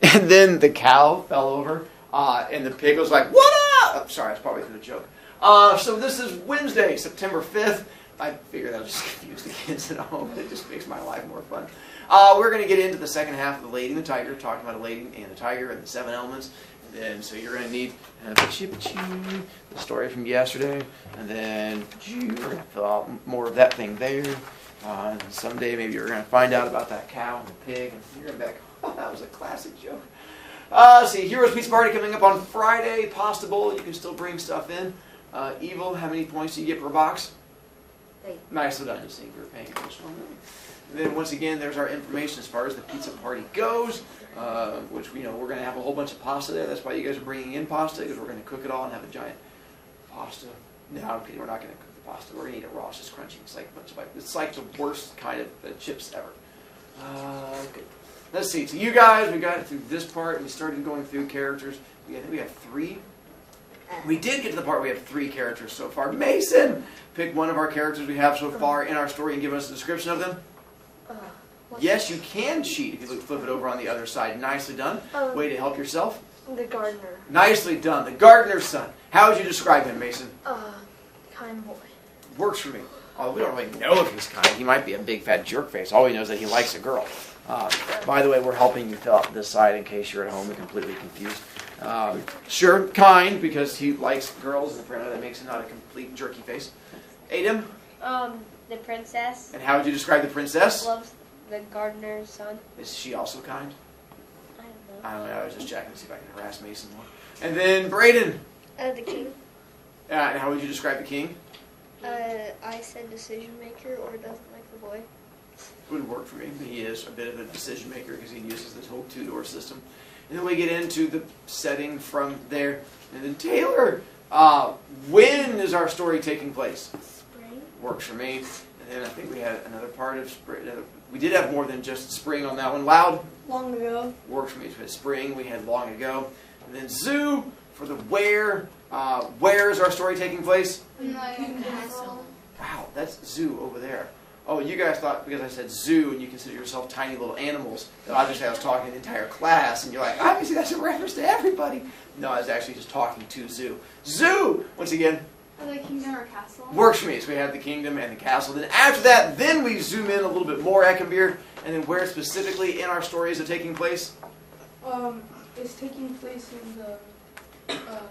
And then the cow fell over, and the pig was like, "What up?" Oh, sorry, that's probably a joke. So this is Wednesday, September 5th. I figured that would just confuse the kids at home. It just makes my life more fun. We're going to get into the second half of The Lady and the Tiger, talking about a lady and a tiger and the 7 elements. And so you're going to need the story from yesterday, and then we're going to fill out more of that thing there. And someday maybe you're going to find out about that cow and the pig, and you're going to be like, "Oh, that was a classic joke." See, Heroes Pizza Party coming up on Friday. Pasta Bowl, you can still bring stuff in. Evil, how many points do you get per box? 8. Nicely done. You see, you're paying attention on that. And then once again, there's our information as far as the pizza party goes, which we know we're going to have a whole bunch of pasta there. That's why you guys are bringing in pasta, because we're going to cook it all and have a giant pasta. No, I'm kidding. We're not going to cook the pasta. We're going to eat it raw. It's just crunchy. It's like the worst kind of chips ever. Okay. Let's see. So you guys, we got through this part, and we started going through characters. I think we have 3. We did get to the part where we have 3 characters so far. Mason, pick one of our characters we have so far in our story and give us a description of them. Yes, you can cheat if you flip it over on the other side. Nicely done. Way to help yourself. The gardener. Nicely done. The gardener's son. How would you describe him, Mason? Kind boy. Works for me. Oh, we don't really know if he's kind. He might be a big fat jerk face. All we know is that he likes a girl. By the way, we're helping you fill out this side in case you're at home and completely confused. Sure, kind, because he likes girls, and apparently that makes him not a complete jerky face. Adam? The princess. And how would you describe the princess? Loves the gardener's son. Is she also kind? I don't know. I don't know. I was just checking to see if I can harass Mason more. And then Braden. The king. And how would you describe the king? I said decision maker, or doesn't like the boy. Wouldn't work for me. He is a bit of a decision maker because he uses this whole 2-door system. And then we get into the setting from there. And then Taylor, when is our story taking place? Spring. Works for me. And then I think we had another part of spring. We did have more than just spring on that one. Loud? Long ago. Works for me. We had spring. We had long ago. And then zoo for the where. Where is our story taking place? In the castle. Wow, that's zoo over there. Oh, you guys thought because I said zoo and you consider yourself tiny little animals that obviously I was talking to the entire class, and you're like, obviously that's a reference to everybody. No, I was actually just talking to zoo. Zoo! Once again. The kingdom or castle? Works for me. So we have the kingdom and the castle. Then after that, then we zoom in a little bit more, Eckenbeer, and then where specifically in our story is it taking place? It's taking place in the castle.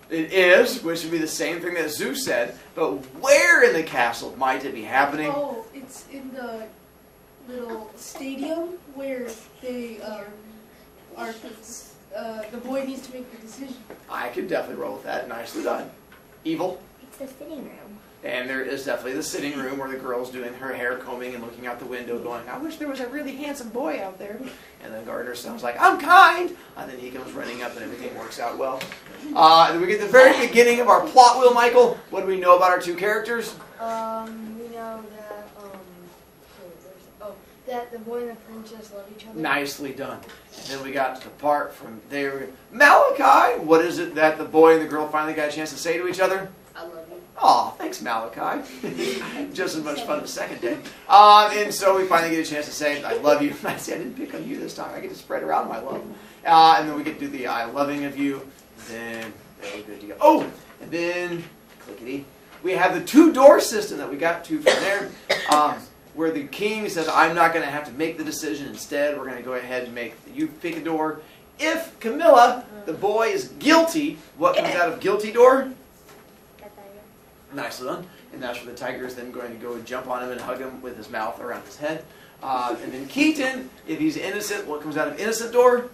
It is, which would be the same thing that Zeus said, but where in the castle might it be happening? Oh, it's in the little stadium where they the boy needs to make the decision. I could definitely roll with that. Nicely done. Evil. It's the sitting room. And there is definitely the sitting room where the girl's doing her hair combing and looking out the window going, I wish there was a really handsome boy out there. And then Gardner sounds like, I'm kind. And then he comes running up and everything works out well. And then we get the very beginning of our plot wheel, Michael. What do we know about our 2 characters? We know that the boy and the princess love each other. Nicely done. And then we got to the part from there. Malachi, what is it that the boy and the girl finally got a chance to say to each other? I love you. Aw, thanks, Malachi. Just as much fun the second day. And so we finally get a chance to say, I love you. I see, I didn't pick on you this time. I get to spread around my love. And then we get to do the I loving of you. Then, there we're good to go. Oh, and then, clickety, we have the 2-door system that we got to from there. Where the king says, I'm not going to have to make the decision. Instead, we're going to go ahead and make you pick a door. If Camilla, the boy, is guilty, what comes out of guilty door? Nicely done. And that's where the tiger is then going to go and jump on him and hug him with his mouth around his head. And then Keaton, if he's innocent, what comes out of innocent door?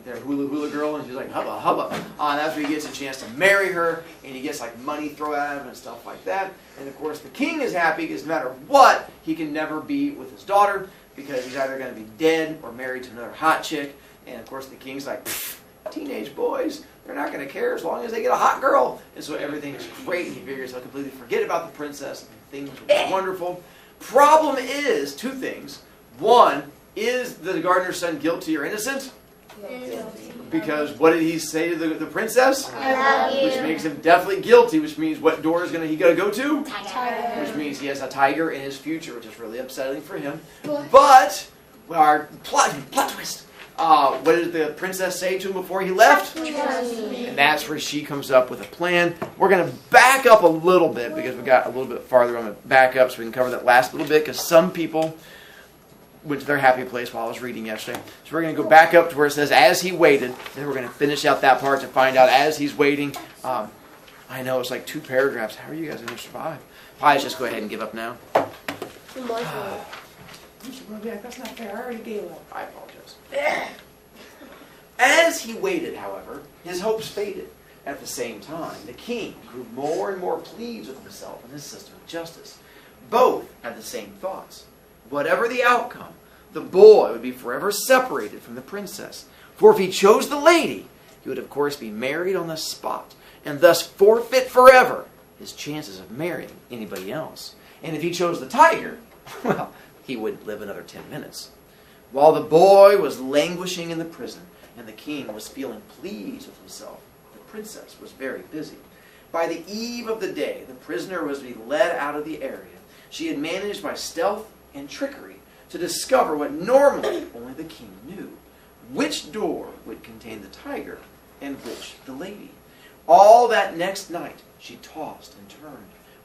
Their hula girl, and she's like, hubba, hubba. And that's where he gets a chance to marry her, and he gets like money thrown at him and stuff like that. And of course, the king is happy because no matter what, he can never be with his daughter because he's either going to be dead or married to another hot chick. And of course, the king's like, teenage boys, they're not going to care as long as they get a hot girl. And so everything is great, and he figures he'll completely forget about the princess, and things will be wonderful. Problem is, 2 things. One, is the gardener's son guilty or innocent? Because what did he say to the princess? I love you. Which makes him definitely guilty, which means what door is he going to go to? Tiger. Which means he has a tiger in his future, which is really upsetting for him. But Well, our plot twist. What did the princess say to him before he left? And that's where she comes up with a plan. We're going to back up a little bit because we got a little bit farther. I'm going to back up so we can cover that last little bit because some people went to their happy place while I was reading yesterday. So we're going to go back up to where it says, as he waited. Then we're going to finish out that part to find out as he's waiting. I know, it's like 2 paragraphs. How are you guys going to survive? Probably just go ahead and give up now. That's not fair. I already gave up. I apologize. As he waited, however, his hopes faded. At the same time, the king grew more and more pleased with himself and his system of justice. Both had the same thoughts. Whatever the outcome, the boy would be forever separated from the princess. For if he chose the lady, he would of course be married on the spot, and thus forfeit forever his chances of marrying anybody else. And if he chose the tiger, well, he wouldn't live another 10 minutes. While the boy was languishing in the prison, and the king was feeling pleased with himself, the princess was very busy. By the eve of the day, the prisoner was to be led out of the area. She had managed by stealth and trickery to discover what normally only the king knew. Which door would contain the tiger, and which the lady. All that next night, she tossed and turned.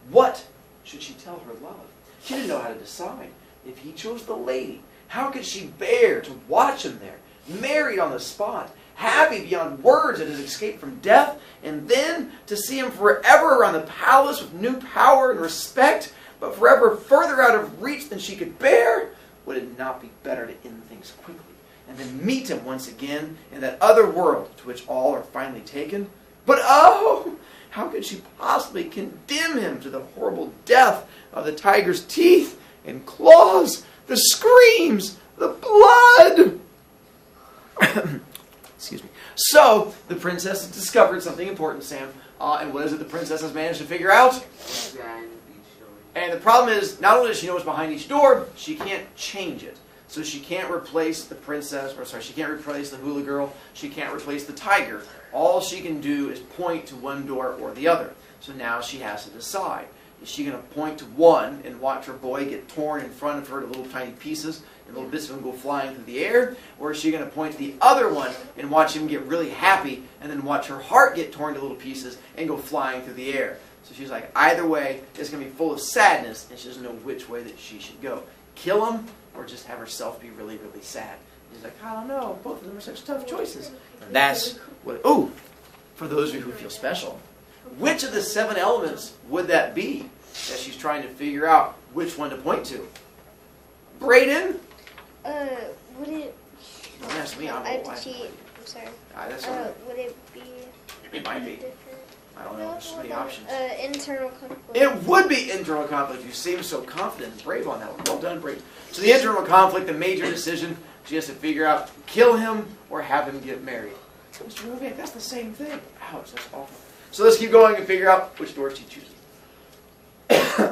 What should she tell her love? She didn't know how to decide. If he chose the lady, how could she bear to watch him there, married on the spot, happy beyond words at his escape from death, and then to see him forever around the palace with new power and respect, but forever further out of reach than she could bear? Would it not be better to end things quickly, and then meet him once again in that other world to which all are finally taken? But oh, how could she possibly condemn him to the horrible death of the tiger's teeth and claws, the screams, the blood? Excuse me. So, the princess has discovered something important, Sam. And what is it the princess has managed to figure out? And the problem is, not only does she know what's behind each door, she can't change it. So she can't replace the princess, or sorry, she can't replace the hula girl, she can't replace the tiger. All she can do is point to one door or the other. So now she has to decide. Is she going to point to one and watch her boy get torn in front of her to little tiny pieces and little bits of him go flying through the air? Or is she going to point to the other one and watch him get really happy and then watch her heart get torn to little pieces and go flying through the air? So she's like, either way, it's going to be full of sadness, and she doesn't know which way that she should go. Kill him or just have herself be really, really sad. He's like, I don't know. Both of them are such tough choices. And that's what... Ooh, for those of you who feel special, which of the 7 elements would that be that she's trying to figure out which one to point to? Braden? Would it... Don't ask me. I have to cheat. I'm sorry. That's all right. Would it be... It might be. different? I don't know. There's so many options. Internal conflict. It would be internal conflict. You seem so confident and brave on that one. Well done, brave. So the internal conflict, the major decision, she has to figure out, kill him or have him get married. Mr. Rubik, that's the same thing. Ouch, that's awful. So let's keep going and figure out which door she chooses.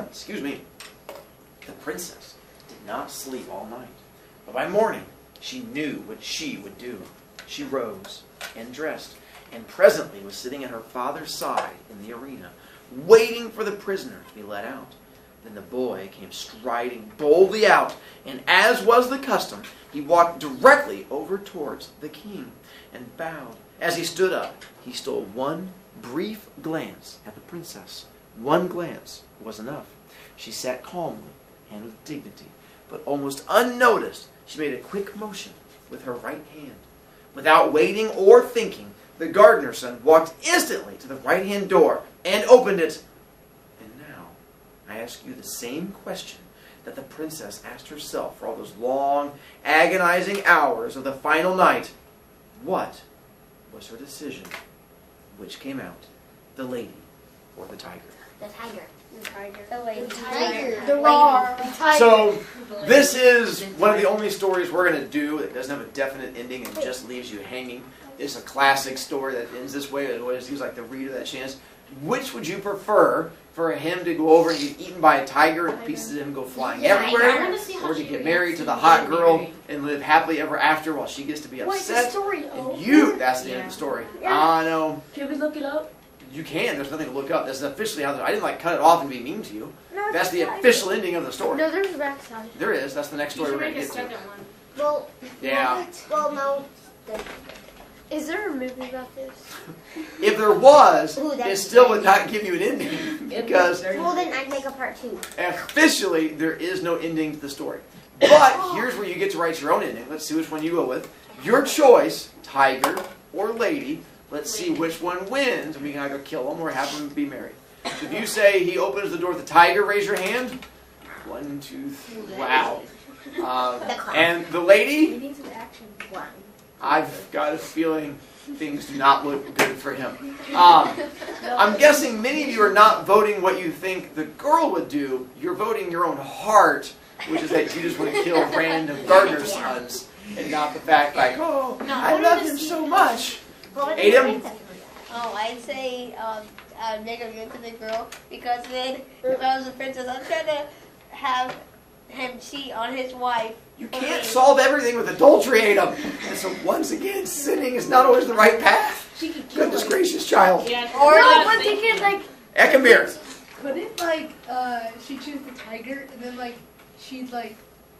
Excuse me. The princess did not sleep all night. But by morning, she knew what she would do. She rose and dressed, and presently was sitting at her father's side in the arena, waiting for the prisoner to be let out. Then the boy came striding boldly out, and as was the custom, he walked directly over towards the king and bowed. As he stood up, he stole one brief glance at the princess. One glance was enough. She sat calmly and with dignity, but almost unnoticed, she made a quick motion with her right hand. Without waiting or thinking, the gardener's son walked instantly to the right-hand door and opened it. And now, I ask you the same question that the princess asked herself for all those long, agonizing hours of the final night. What was her decision? Which came out? The lady or the tiger? The tiger. The tiger. The lady. The tiger. The roar. So, this is one of the only stories we're going to do that doesn't have a definite ending and just leaves you hanging. It's a classic story that ends this way. It always gives like the reader that chance. Which would you prefer, for him to go over and get eaten by a tiger and pieces of him go flying everywhere, or to get married to the hot girl and live happily ever after while she gets to be upset? What's the story? And that's the end of the story. I know. Can we look it up? You can. There's nothing to look up. That's officially how. I didn't like cut it off and be mean to you. No, That's the official ending of the story. No, there's a backside. There is. That's the next story we're going to get to. Well, Yeah. well, no. Is there a movie about this? If there was, Ooh, it that's still good. would not give you an ending because Well, then I'd make a part 2. officially there is no ending to the story. But here's where you get to write your own ending. Let's see which one you go with. Your choice, tiger or lady. Let's see which one wins. We can either kill him or have him be married. So if you say he opens the door with the tiger, raise your hand. 1, 2, 3. Wow. And the lady, We need some action. 1. I've got a feeling things do not look good for him. I'm guessing many of you are not voting what you think the girl would do. You're voting your own heart, which is that you just want to kill random gardener sons, and not the fact like, oh, I love him so much. Ate him? Oh, I'd say I'd make him good to the girl because then if I was a princess, I'm trying to have him cheat on his wife. You can't solve everything with adulterate him. And so once again, sinning is not always the right path. Goodness gracious, child. Or No, but they can, like... Ekambir. Couldn't like she choose the tiger and then like she'd like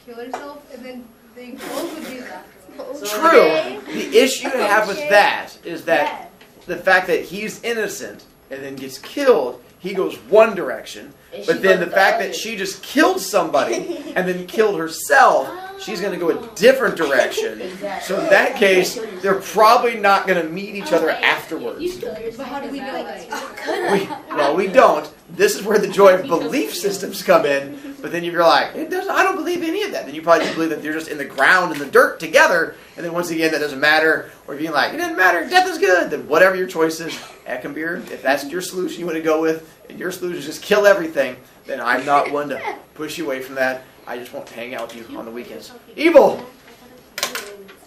kill herself and then they both would be afterwards. True. The issue to have with that is that the fact that he's innocent and then gets killed, he goes one direction. But then the fact that she just killed somebody and then killed herself, she's going to go a different direction. So in that case, they're probably not going to meet each other afterwards. But how do we know that? Well, we don't. This is where the joy of belief systems come in. But then if you're like, I don't believe any of that, then you probably just believe that they're just in the ground, in the dirt together. And then once again, that doesn't matter. Or if you're like, it doesn't matter, death is good, then whatever your choice is, Ekambir, if that's your solution you want to go with, and your solution is just kill everything, then I'm not one to push you away from that. I just won't hang out with you on the weekends. Evil!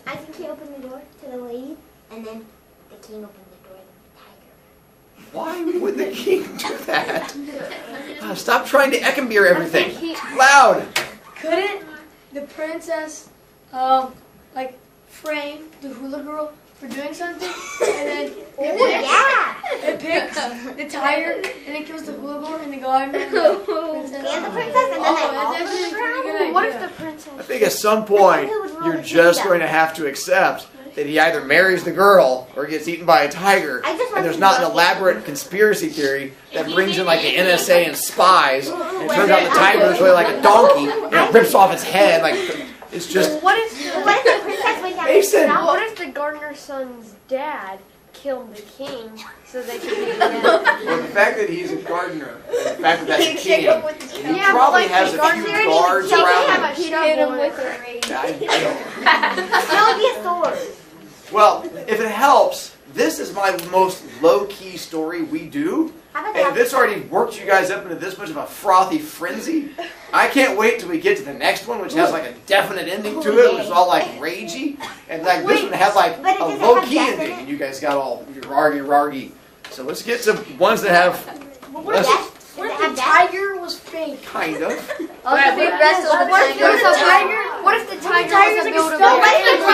I think he opened the door to the lady, and then the king opened the door to the tiger. Why would the king do that? Stop trying to Ekambir everything. Loud! Couldn't the princess, like, frame the hula girl for doing something, and then it picks the tiger, and it kills the hula girl, and the gardener, and the princess. And the princess, and then that's actually a pretty good idea. What if the princess? I think at some point, you're just going to have to accept that he either marries the girl or gets eaten by a tiger, and there's not an elaborate conspiracy theory that brings in like the NSA and spies, and it turns out the tiger is really like a donkey, and it rips off its head, like, it's just... What if the princess went down? Mason! What if the gardener's son's dad killed the king so they could be together? Well, the fact that he's a gardener, and the fact that that's a king, he Yeah, probably but, like, has the a few gardener guards didn't around him. have a shovel with a rage. I don't... That would be a sword. Well, if it helps, this is my most low-key story we do. And if it's already worked you guys up into this much of a frothy frenzy, I can't wait till we get to the next one, which has like a definite ending to it, which is all like ragey. And like this one has like a low-key ending, and you guys got all rargy. So let's get to ones that have less, What if the tiger was fake? kind of. What if the rest of the What if the tiger? What if the tiger was a Build-A-Bear? What if the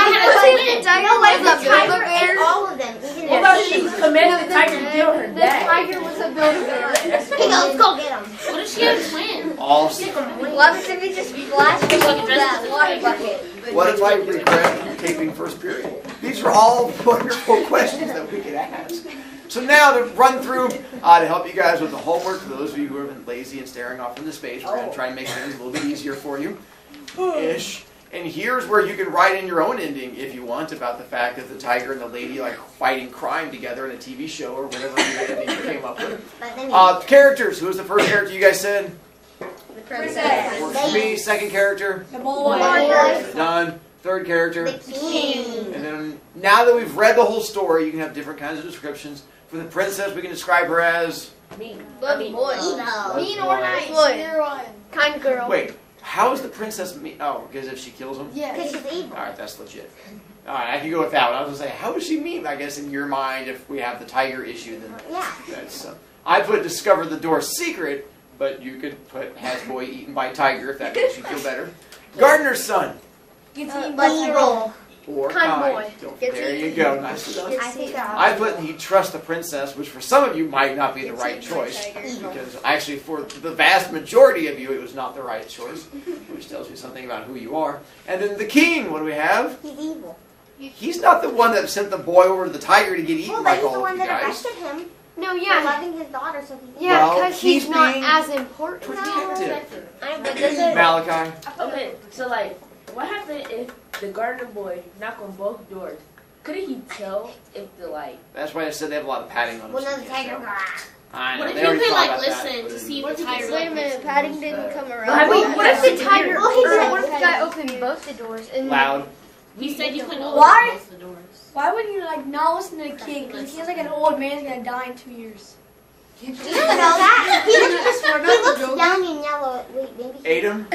tiger was a Build-A-Bear? All of them. What about she commanded the tiger to kill her The dad? tiger was a Build-A-Bear. Let's go get him. What if she had a twin? All. What if we just flash that water bucket? What if I regret taping first period? These are all wonderful questions that we could ask. So now to run through, to help you guys with the homework, for those of you who have been lazy and staring off into space, we're going to try and make things a little bit easier for you. Ish. And here's where you can write in your own ending, if you want, about the fact that the tiger and the lady like fighting crime together in a TV show or whatever ending you came up with. Characters. Who was the first character you guys said? The princess. Works for me. Second character. The boy. Done. Third character. The king. And then now that we've read the whole story, you can have different kinds of descriptions. For the princess, we can describe her as... Mean. Lovely boy. Mean or nice? Boy. Either one. Kind girl. Wait, how is the princess mean? Oh, because if she kills him? Yeah. Because she's evil. Alright, that's legit. Alright, I can go with that one. I was going to say, how is she mean? I guess in your mind, if we have the tiger issue, then Yeah. that's... I put discover the door secret, but you could put has boy eaten by tiger if that makes you feel better. Gardener's son. Evil. or Kind kind. There you go. Nice done. I think I put he trusts the princess, which for some of you might not be the right choice. Because actually for the vast majority of you it was not the right choice. Which tells you something about who you are. And then the king, what do we have? He's evil. He's not the one that sent the boy over to the tiger to get eaten Well, like but he's the all of one you that guys. arrested him No, for yeah. loving his daughter, so he's Yeah, Well, because he's he's not being as important. Protective. But does it? Malachi. Okay, so like, what happened if the gardener boy knocked on both doors? Couldn't he tell if the like? That's why I said they have a lot of padding on them. Well, so no, you the can't tiger. tell. I know. What if They you already could thought like about that, listen but to it- see if the tiger? Wait a minute, Padding didn't come around. But Wait, what if the tiger? Well, he said- What if the guy opened both the doors and? Loud. We said you couldn't Why? open both the doors. Why would you like not listen to the king? Because he's like an old man who's gonna die in 2 years. You don't know that. He looks young and yellow. Wait, maybe. Adam?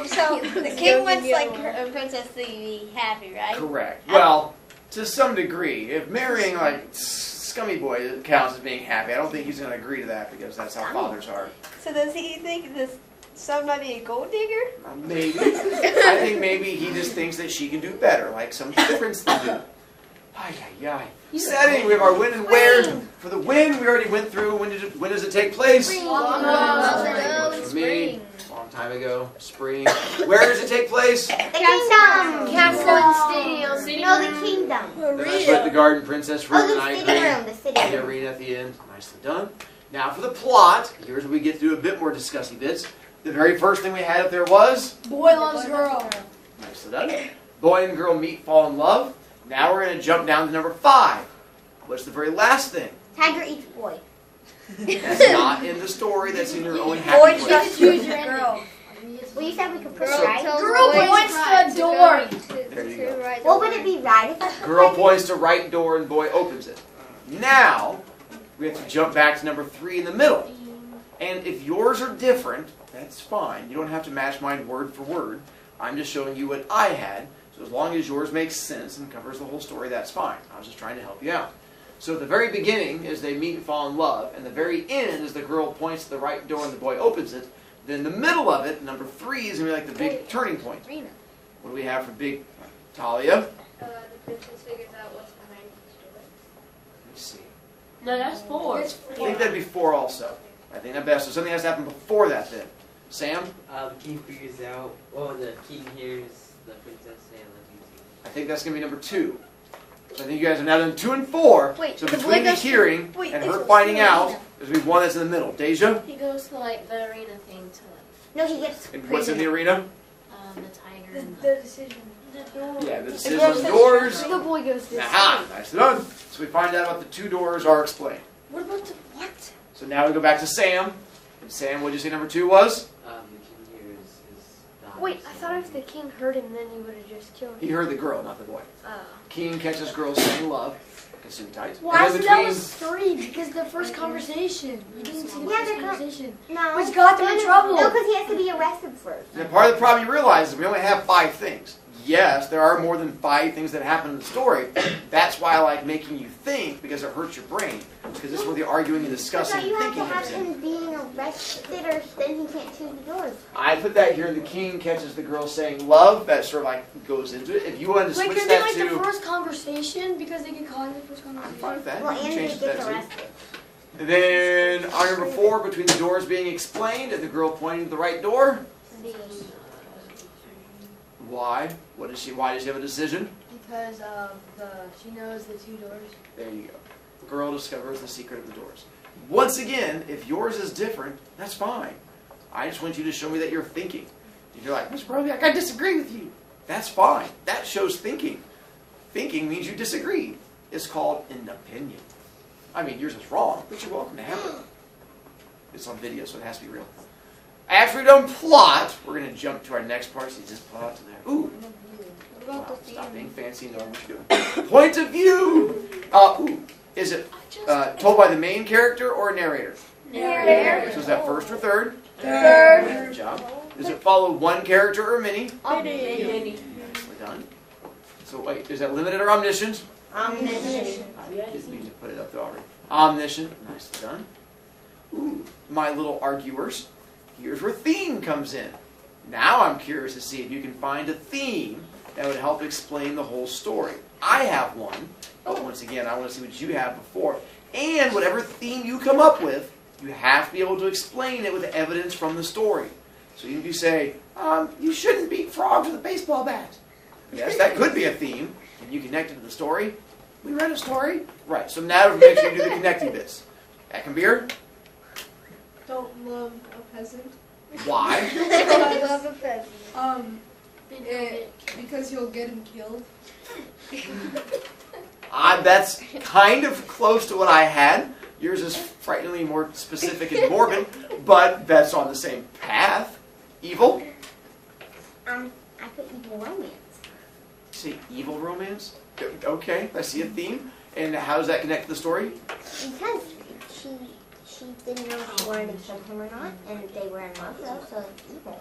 So the king wants like her princess to be happy, right? Correct. Well, to some degree. If marrying like Scummy Boy counts as being happy, I don't think he's going to agree to that because that's how fathers are. So does he think this son might be a gold digger? Maybe. I think maybe he just thinks that she can do better, like some prince can do. Ay, ay, ay. Setting, we have our when and where. For the when, we already went through. When does it take place? For me, long time ago. Spring. Where does it take place? The kingdom. Castle and stadium. No, the kingdom. Then I put the garden princess room, Oh, and the I city agree. room. The city The room. arena at the end. Nicely done. Now for the plot. Here's where we get to do a bit more discussy bits. The very first thing we had up there was Boy loves girl. nicely done. Boy and girl meet, fall in love. Now we're going to jump down to number 5. What's the very last thing? Tiger eats boy. That's not in the story. That's in your own Boy happy place. just Choose your girl. Well, you said we could put So- it right. Girl points to the door. There you go. What would it be right? If Girl points to right door and boy opens it. Now, we have to jump back to number 3 in the middle. And if yours are different, that's fine. You don't have to match mine word for word. I'm just showing you what I had. So as long as yours makes sense and covers the whole story, that's fine. I was just trying to help you out. So at the very beginning is they meet and fall in love. And the very end is the girl points to the right door and the boy opens it. Then the middle of it, number 3, is going to be like the big turning point. What do we have for big Talia? The princess figures out what's behind each door. Let's see. No, that's 4. I think that'd be 4 also. I think that best. So something has to happen before that then. Sam? King figures out. Well, the king hears the princess say, "I love you too." I think that's going to be number 2. So I think you guys have now done 2 and 4. Wait, so the between boy the goes to- hearing wait, and it's her a finding story, out, yeah. there's going to be one that's in the middle. Deja? He goes to like the arena thing to No, he gets. And what's in the arena? the tiger and The decision. Yeah, the decision doors. The boy goes this. Aha, nicely done. So we find out what the 2 doors are explained. What about the what? So now we go back to Sam. And Sam, what did you say number 2 was? The king hears his daughter Wait, I say, thought if the king heard him, then he would have just killed He him. heard the girl, not the boy. Oh. King catches girl saying love. Consume tight. Why? And So then that between, was 3 because the first conversation. You didn't see the Yeah, first they're conversation. No. Which got them in No, trouble. No, because he has to be arrested first. and part of the problem you realize is we only have 5 things. Yes, there are more than 5 things that happen in the story. That's why I like making you think, because it hurts your brain. Because this is where the arguing and I discussing thought you and have to thinking have comes in. him being arrested, or then he can't choose the doors. I put that here. The king catches the girl saying love. That sort of like goes into it. If you wanted to Wait, switch could it be that like the to, first conversation because they get caught in the first I'm conversation? fine with that. Well, You can and he change gets that too. arrested. And then on number 4, between the doors being explained and the girl pointing to the right door. Why? What is she? Why does she have a decision? Because she knows the 2 doors. There you go. The girl discovers the secret of the doors. Once again, if yours is different, that's fine. I just want you to show me that you're thinking. If you're like, Mr. Brovicast, I disagree with you. That's fine. That shows thinking. Thinking means you disagree. It's called an opinion. I mean, yours is wrong, but you're welcome to have it. It's on video, so it has to be real. After we're done plot, we're going to jump to our next part. So you just plot to there. Ooh. Wow, stop being fancy and know what you're doing. Point of view. Ooh. Is it told by the main character or narrator? Narrator. So is that first or third? Third. Good job. Does it follow one character or many? Many. Nicely done. So wait, is that limited or omniscient? Omniscient. I didn't mean to put it up there already. Omniscient. Nicely done. Ooh, my little arguers. Here's where theme comes in. Now I'm curious to see if you can find a theme that would help explain the whole story. I have one, but once again, I want to see what you have before. And whatever theme you come up with, you have to be able to explain it with evidence from the story. So even if you say, you shouldn't beat frogs with a baseball bat. Yes, that could be a theme. Can you connect it to the story? We read a story. Right, so now make sure you do the connecting bits. Eckenbeer? Don't love a peasant. Why? I love a peasant. Because you'll get him killed. That's kind of close to what I had. Yours is frighteningly more specific and morbid, but that's on the same path. Evil? I put evil romance. Say evil romance? Okay, I see a theme. And how does that connect to the story? Because she didn't know if she wanted to kill him or not, and they were in love though, so it's evil.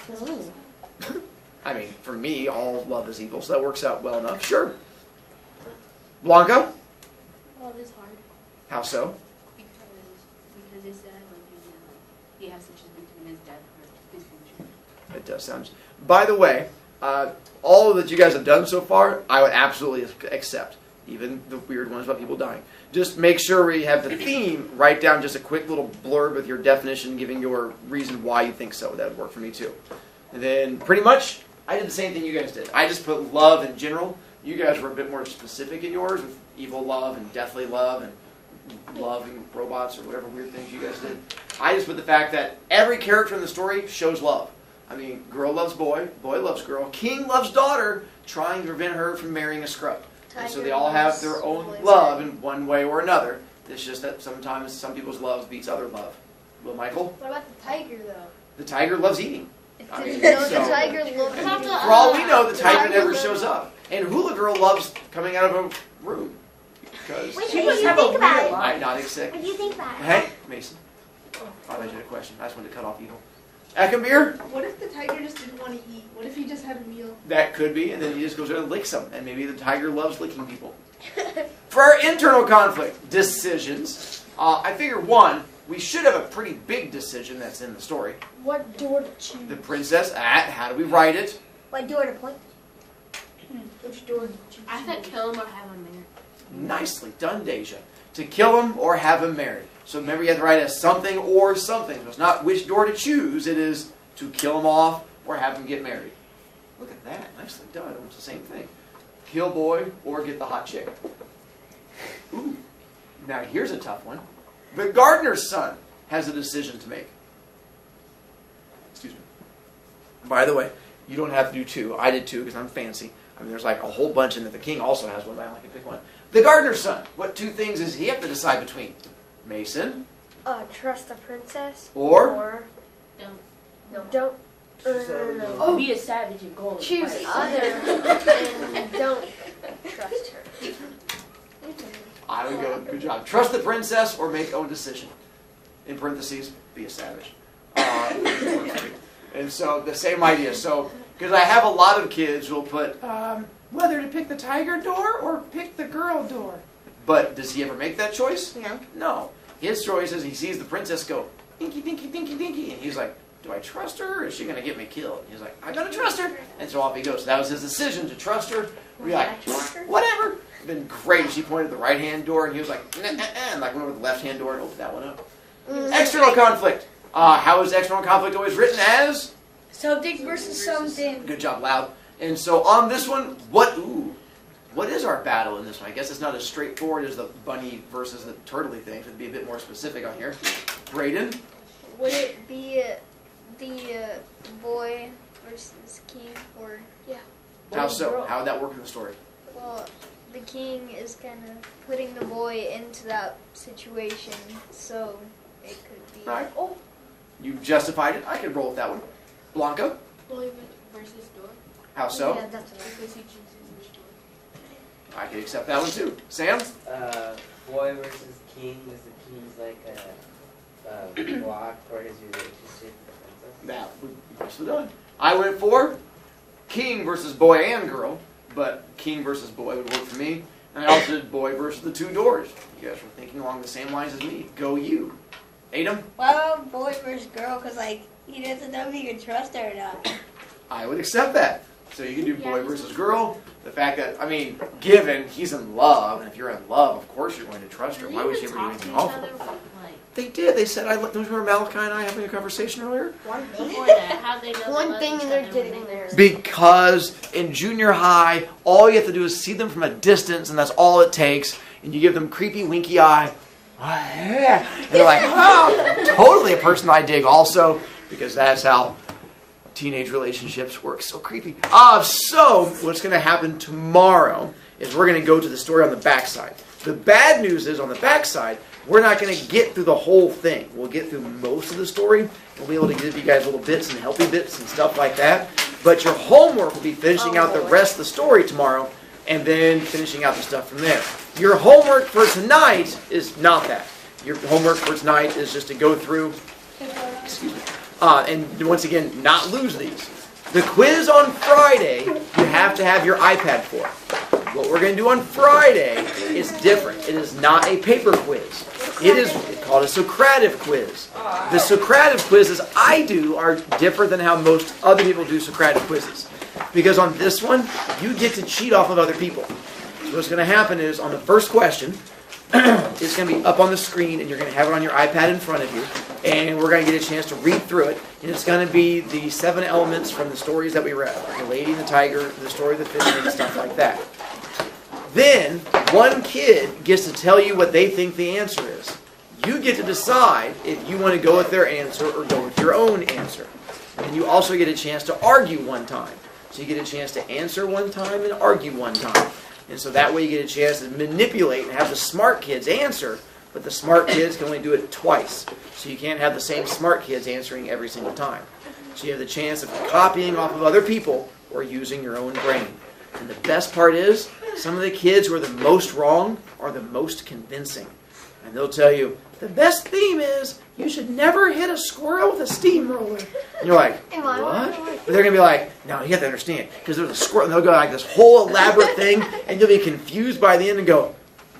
That's what I mean. I mean, for me, all love is evil, so that works out well enough. Sure. Blanca? Love is hard How so? because his dad, he has such a between his dad and his future. It does sound. By the way, all that you guys have done so far, I would absolutely accept. Even the weird ones about people dying. Just make sure we have the theme. Write down just a quick little blurb with your definition, giving your reason why you think so. That would work for me too. And then pretty much, I did the same thing you guys did. I just put love in general. You guys were a bit more specific in yours with evil love and deathly love and loving robots or whatever weird things you guys did. I just put the fact that every character in the story shows love. I mean, girl loves boy, boy loves girl, king loves daughter, trying to prevent her from marrying a scrub. And so they all have their own love in one way or another. It's just that sometimes some people's love beats other love. Well, Michael? What about the tiger, though? The tiger loves eating. I mean, No, the so- tiger loves and eating. for all we know, the tiger Tiger never loves- shows up. And Hula Girl loves coming out of a room. Because Wait, She what must do you have a think about weird it? life. hypnotic sick. What do you think about it? Hey, Mason. I thought you had a question. I just wanted to cut off evil. Eckenbeer? What if the tiger just didn't want to eat? What if he just had a meal? That could be, and then he just goes there and licks them. And maybe the tiger loves licking people. For our internal conflict, decisions. I figure one, we should have a pretty big decision that's in the story. What door to choose? The princess at, how do we write it? What door to point? Which door to choose? I said kill him or have him married. Nicely done, Deja. To kill him or have him married. So remember you have to write as something or something. So it's not which door to choose, it is to kill him off or have him get married. Look at that, nicely done. It's the same thing. Kill boy or get the hot chick. Ooh. Now here's a tough one. The gardener's son has a decision to make. Excuse me. By the way, you don't have to do two. I did two because I'm fancy. I mean, there's like a whole bunch, and the king also has one, but I only can pick one. The gardener's son. What two things does he have to decide between? Mason Trust the princess. or Don't. Oh, be a savage and go. and Choose fight. Other and don't trust her. I would go. Good job. Trust the princess or make own decision. In parentheses, be a savage. And so the same idea. So because I have a lot of kids who'll put whether to pick the tiger door or pick the girl door. But does he ever make that choice? No. No. His choice is he sees the princess go dinky dinky dinky dinky, and he's like, do I trust her or is she going to get me killed? And he's like, I'm going to trust her. And so off he goes. So that was his decision to trust her. We're like, whatever. It'd been great if she pointed the right-hand door and he was like, nah, nah, nah, and like went over the left-hand door and opened that one up. External conflict. How is external conflict always written as? Something versus something. Good job, Loud. And so on this one, what is our battle in this one? I guess it's not as straightforward as the bunny versus the turtley thing. So it'd be a bit more specific on here. Braden? Would it be the boy versus king, or How so? How would that work in the story? well, the king is kind of putting the boy into that situation, so it could be. All right. Oh, you justified it. I could roll with that one. Blanca? Boy versus door. How so? Yeah, that's what Because he chooses which door. I could accept that one too. Sam? Boy versus king. Is the king's like a block for his relationship with the princess? That would be nicely done. I went for king versus boy and girl, but king versus boy would work for me. And I also did boy versus the two doors. You guys were thinking along the same lines as me. Go you. Adam? Well, boy versus girl, because like he doesn't know if he can trust her or not. I would accept that. So you can do boy versus girl. The fact that, I mean, given he's in love, and if you're in love, of course you're going to trust her. Why would she ever do anything awful? They did. They said, don't you remember Malachi and I having a conversation earlier? Before that, how they know One thing and they're getting there. Because in junior high, all you have to do is see them from a distance, and that's all it takes. And you give them creepy, winky eye. And they're like, oh, totally a person I dig also, because that's how teenage relationships work. So creepy. So what's going to happen tomorrow is we're going to go to the story on the backside. The bad news is on the backside, we're not going to get through the whole thing. We'll get through most of the story. We'll be able to give you guys little bits and helpy bits and stuff like that. But your homework will be finishing out the rest of the story tomorrow and then finishing out the stuff from there. Your homework for tonight is not that. Your homework for tonight is just to go through, excuse me, and once again, not lose these. The quiz on Friday, you have to have your iPad for. What we're going to do on Friday is different. It is not a paper quiz. It is called a Socrative quiz. The Socrative quizzes I do are different than how most other people do Socrative quizzes. Because on this one, you get to cheat off of other people. So what's going to happen is on the first question, it's going to be up on the screen and you're going to have it on your iPad in front of you. And we're going to get a chance to read through it. And it's going to be the 7 elements from the stories that we read. The Lady and the Tiger, the story of the fisherman, and stuff like that. Then, one kid gets to tell you what they think the answer is. You get to decide if you want to go with their answer or go with your own answer. And you also get a chance to argue one time. So you get a chance to answer one time and argue one time. And so that way you get a chance to manipulate and have the smart kids answer, but the smart kids can only do it twice. So you can't have the same smart kids answering every single time. So you have the chance of copying off of other people or using your own brain. And the best part is, some of the kids who are the most wrong are the most convincing. And they'll tell you, the best theme is, you should never hit a squirrel with a steamroller. And you're like, what? But they're going to be like, no, you have to understand, because there's a squirrel, and they'll go like this whole elaborate thing, and you'll be confused by the end and go,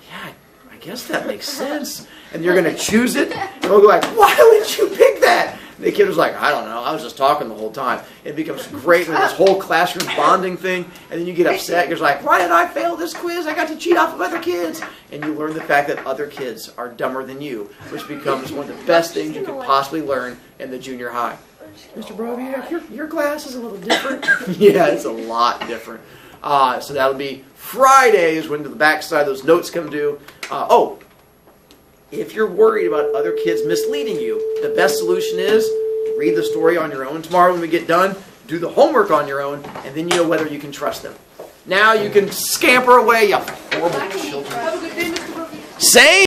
yeah, I guess that makes sense. And you're going to choose it, and they'll go like, why would you pick that? And the kid was like, I don't know, I was just talking the whole time. It becomes great with this whole classroom bonding thing, and then you get upset. You're like, why did I fail this quiz? I got to cheat off of other kids. And you learn the fact that other kids are dumber than you, which becomes one of the best things you could possibly learn in the junior high. Mr. Brovicast, your class is a little different. Yeah, it's a lot different. So that'll be Fridays when to the backside those notes come due. If you're worried about other kids misleading you, the best solution is read the story on your own tomorrow when we get done, do the homework on your own, and then you know whether you can trust them. Now you can scamper away, you horrible children. Have a good day, Mr. Brovicast. Same!